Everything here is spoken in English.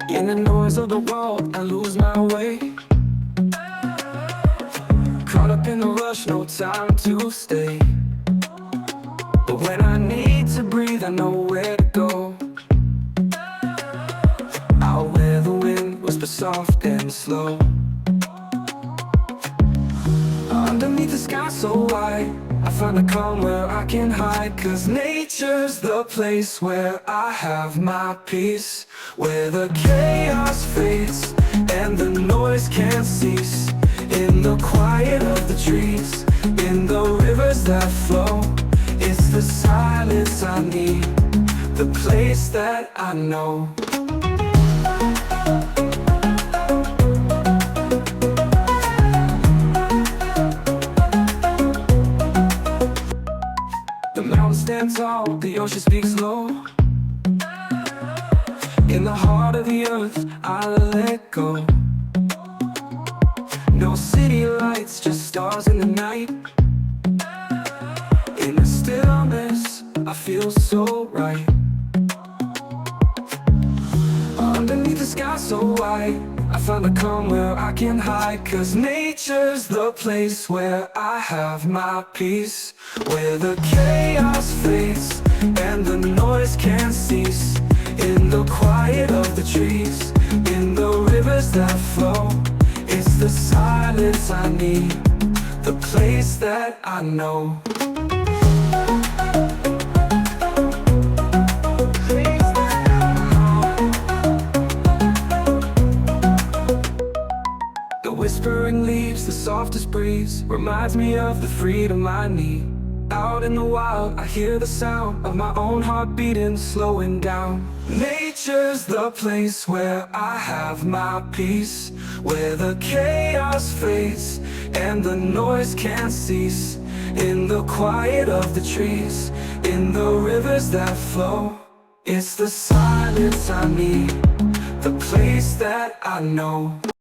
In the noise of the world, I lose my way. Caught up in the rush, no time to stay. But when I need to breathe, I know where to go. Out where the wind whispers soft and slow. Underneath the sky so wide, I find a calm where I can hide. 'Cause nature's the place where I have my peace, where the chaos fades and the noise can't cease. In the quiet of the trees, in the rivers that flow, it's the silence I need, the place that I know. The mountains stand tall, the ocean speaks low. In the heart of the earth, I let go. No city lights, just stars in the night. In the stillness, I feel so right. Underneath the sky so wide, I find a calm where I can hide. 'Cause nature's the place where I have my peace, where the chaos fades and the noise can't cease. In the quiet of the trees, in the rivers that flow, it's the silence I need, the place that I know. The whispering leaves, the softest breeze, reminds me of the freedom I need. Out in the wild, I hear the sound of my own heart beating, slowing down. Nature's the place where I have my peace, where the chaos fades and the noise can't cease. In the quiet of the trees, in the rivers that flow, it's the silence I need, the place that I know.